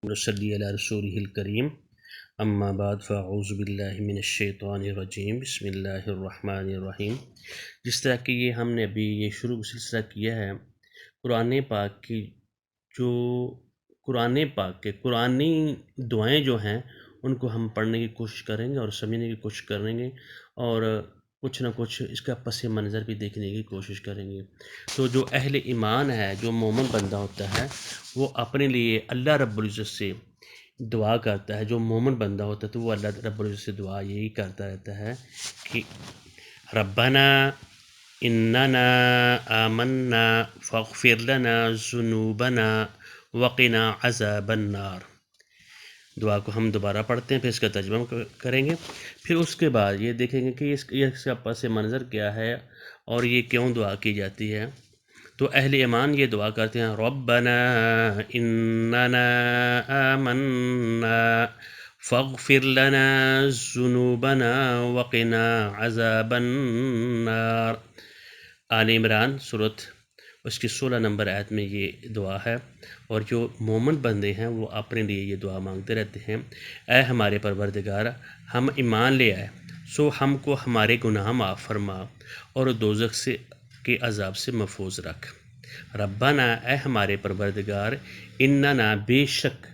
نصلی علی رسولہ الکریم اما بعد فاعوذ باللہ من الشیطان الرجیم بسم اللہ الرحمن الرحیم۔ جس طرح کہ یہ ہم نے ابھی یہ شروع سلسلہ کیا ہے قرآن پاک کی، جو قرآن پاک کے قرآنی دعائیں جو ہیں ان کو ہم پڑھنے کی کوشش کریں گے اور سمجھنے کی کوشش کریں گے، اور کچھ نہ کچھ اس کا پس منظر بھی دیکھنے کی کوشش کریں گے۔ تو جو اہل ایمان ہے، جو مومن بندہ ہوتا ہے، وہ اپنے لیے اللہ رب العزت سے دعا کرتا ہے۔ جو مومن بندہ ہوتا ہے تو وہ اللہ رب العزت سے دعا یہی کرتا رہتا ہے کہ ربنا اننا آمنا فاغفر لنا ذنوبنا وقنا عذاب النار۔ دعا کو ہم دوبارہ پڑھتے ہیں، پھر اس کا ترجمہ کریں گے، پھر اس کے بعد یہ دیکھیں گے کہ اس کا پس منظر کیا ہے اور یہ کیوں دعا کی جاتی ہے۔ تو اہل ایمان یہ دعا کرتے ہیں ربنا اننا آمنا فاغفر لنا ذنوبنا وقنا عذاب النار۔ آل عمران سورۃ اس کی 16 نمبر آیت میں یہ دعا ہے، اور جو مومن بندے ہیں وہ اپنے لیے یہ دعا مانگتے رہتے ہیں، اے ہمارے پروردگار، ہم ایمان لے آئے سو ہم کو ہمارے گناہ معاف فرما اور دوزخ کے عذاب سے محفوظ رکھ۔ ربنا اے ہمارے پروردگار، اننا بے شک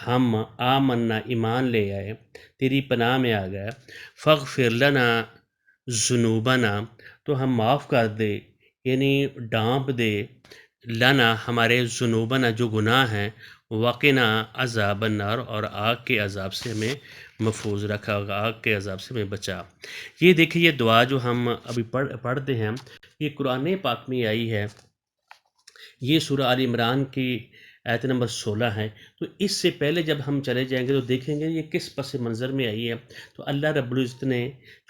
ہم آمنا ایمان لے آئے، تیری پناہ میں آ گئے، فاغفر لنا ذنوبنا تو ہم معاف کر دے، یعنی ڈانپ دے، لنا ہمارے ذنوبنا جو گناہ ہیں، وقنا عذاب النار اور آگ کے عذاب سے ہمیں محفوظ رکھا، آگ کے عذاب سے ہمیں بچا۔ یہ دیکھیں، یہ دعا جو ہم ابھی پڑھتے ہیں یہ قرآن پاک میں آئی ہے، یہ سورہ آل عمران کی آیت نمبر 16 ہے۔ تو اس سے پہلے جب ہم چلے جائیں گے تو دیکھیں گے یہ کس پس منظر میں آئی ہے۔ تو اللہ رب العزت نے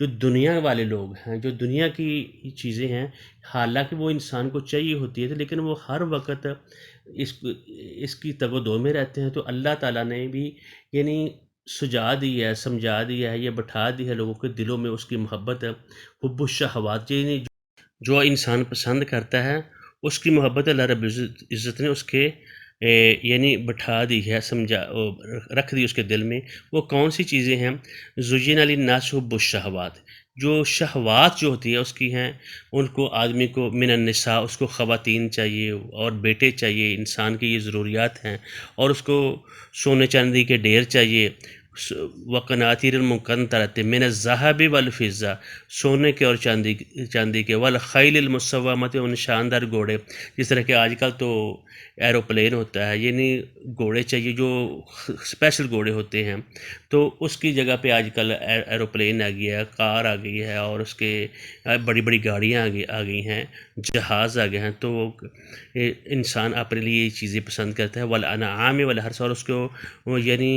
جو دنیا والے لوگ ہیں، جو دنیا کی چیزیں ہیں، حالانکہ وہ انسان کو چاہیے ہوتی ہے لیکن وہ ہر وقت اس کی تگ و دو میں رہتے ہیں، تو اللہ تعالیٰ نے بھی یعنی سجا دی ہے، سمجھا دیا ہے، یہ بٹھا دی ہے لوگوں کے دلوں میں اس کی محبت، حب الشہوات، یعنی جو انسان پسند کرتا ہے اس کی محبت اللہ رب العزت نے اس کے یعنی بٹھا دی ہے، سمجھا رکھ دی اس کے دل میں۔ وہ کون سی چیزیں ہیں؟ زین للناس حب الشہوات، جو شہوات جو ہوتی ہے اس کی ہیں، ان کو آدمی کو من النساء، اس کو خواتین چاہیے اور بیٹے چاہیے، انسان کی یہ ضروریات ہیں، اور اس کو سونے چاندی کے ڈھیر چاہیے، وقناطیر المقنطرۃ من الذهب والفضہ، سونے کے اور چاندی کے، والخیل المسومۃ، ان شاندار گھوڑے، جس طرح کہ آج کل تو ایروپلین ہوتا ہے، یعنی گھوڑے چاہیے جو اسپیشل گھوڑے ہوتے ہیں، تو اس کی جگہ پہ آج کل ایروپلین آ گیا ہے، کار آ گئی ہے، اور اس کے بڑی بڑی گاڑیاں آ گئی ہیں، جہاز آ گئے ہیں، تو انسان اپنے لیے یہ چیزیں پسند کرتا ہے۔ والانعام والحرث، اور اس کو یعنی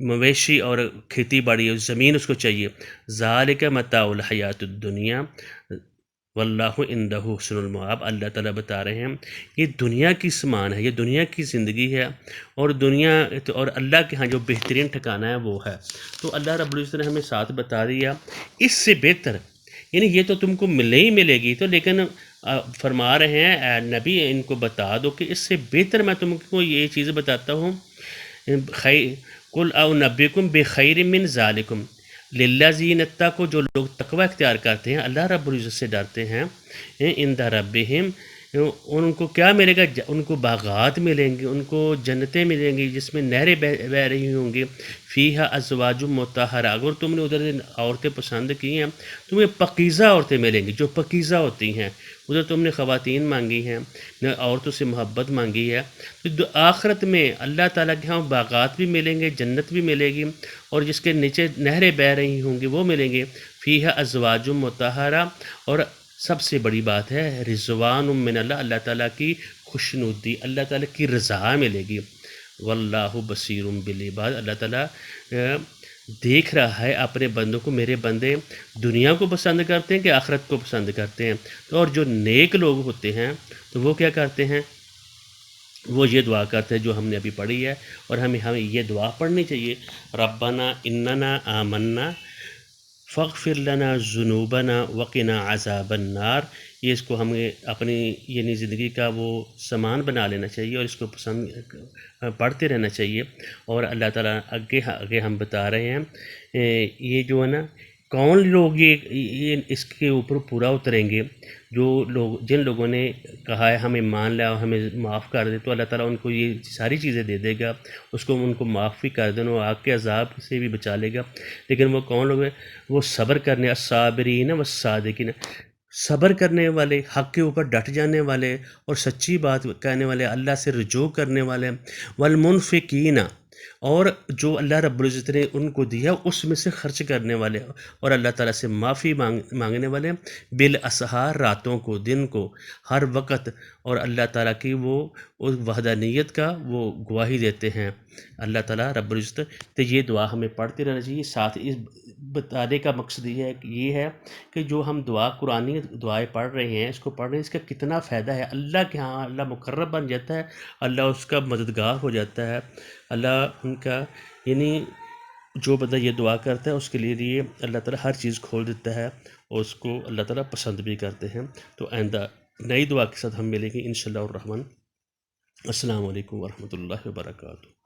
مویشی اور کھیتی باڑی زمین اس کو چاہیے۔ ذالک متاع الحیات الدنیا واللہ عندہ حسن المآب۔ اللہ تعالیٰ بتا رہے ہیں یہ دنیا کی سامان ہے، یہ دنیا کی زندگی ہے، اور اور اللہ کے ہاں جو بہترین ٹھکانہ ہے وہ ہے۔ تو اللہ رب العزت نے ہمیں ساتھ بتا دیا اس سے بہتر، یعنی یہ تو تم کو ملے ہی ملے گی، تو لیکن فرما رہے ہیں اے نبی ان کو بتا دو کہ اس سے بہتر میں تم کو یہ چیز بتاتا ہوں۔ قل اعنبئکم بخیر من ذالکم للذین اتقوا، جو لوگ تقوی اختیار کرتے ہیں، اللہ رب العزت سے ڈرتے ہیں، عند ربہم، ان کو کیا ملے گا؟ ان کو باغات ملیں گے، ان کو جنتیں ملیں گی جس میں نہریں بہہ رہی ہوں گی، فیہا ازواج مطہرہ، اگر تم نے ادھر عورتیں پسند کی ہیں تمہیں پاکیزہ عورتیں ملیں گی جو پاکیزہ ہوتی ہیں، ادھر تم نے خواتین مانگی ہیں، عورتوں سے محبت مانگی ہے، تو آخرت میں اللہ تعالیٰ کے ہاں باغات بھی ملیں گے، جنت بھی ملے گی، اور جس کے نیچے نہریں بہہ رہی ہوں گی وہ ملیں گے، فیہا ازواج مطہرہ، اور سب سے بڑی بات ہے رضوان من اللہ، اللہ تعالیٰ کی خوشنودی، اللہ تعالیٰ کی رضا ملے گی۔ واللہ بصیر بالعباد، اللہ تعالیٰ دیکھ رہا ہے اپنے بندوں کو۔ میرے بندے دنیا کو پسند کرتے ہیں کہ آخرت کو پسند کرتے ہیں؟ اور جو نیک لوگ ہوتے ہیں تو وہ کیا کرتے ہیں؟ وہ یہ دعا کرتے ہیں جو ہم نے ابھی پڑھی ہے، اور ہمیں یہ دعا پڑھنی چاہیے، ربنا اننا آمنا فاغفر لنا ذنوبنا وقنا عذاب النار۔ یہ اس کو ہمیں اپنی یعنی زندگی کا وہ سامان بنا لینا چاہیے اور اس کو پسند پڑھتے رہنا چاہیے۔ اور اللہ تعالیٰ آگے ہم بتا رہے ہیں یہ جو ہے نا کون لوگ یہ اس کے اوپر پورا اتریں گے، جن لوگوں نے کہا ہے ہمیں مان لیا اور ہمیں معاف کر دے، تو اللہ تعالیٰ ان کو یہ ساری چیزیں دے دے گا، اس کو ان کو معاف بھی کر دینا، آگ کے عذاب سے بھی بچا لے گا۔ لیکن وہ کون لوگ ہیں؟ وہ صبر کرنے، الصابرین والصادقین، صبر کرنے والے، حق کے اوپر ڈٹ جانے والے اور سچی بات کہنے والے، اللہ سے رجوع کرنے والے، والمنفقین، اور جو اللہ رب العزت نے ان کو دیا اس میں سے خرچ کرنے والے، اور اللہ تعالیٰ سے معافی مانگنے والے، بالاسحار، راتوں کو، دن کو، ہر وقت، اور اللہ تعالیٰ کی وہ اس وحدانیت کا وہ گواہی دیتے ہیں اللہ تعالیٰ رب العزت۔ تو یہ دعا ہمیں پڑھتے رہنا چاہیے۔ ساتھ اس بتانے کا مقصد یہ ہے کہ جو ہم قرآنی دعائیں پڑھ رہے ہیں، اس کو پڑھ رہے ہیں، اس کا کتنا فائدہ ہے اللہ کے ہاں۔ اللہ مقرب بن جاتا ہے، اللہ اس کا مددگار ہو جاتا ہے، اللہ ان کا یعنی جو بندہ یہ دعا کرتا ہے اس کے لیے اللہ تعالیٰ ہر چیز کھول دیتا ہے، اور اس کو اللہ تعالیٰ پسند بھی کرتے ہیں۔ تو آئندہ نئی دعا کے ساتھ ہم ملیں گے انشاءاللہ الرحمن۔ السلام علیکم ورحمۃ اللہ وبرکاتہ۔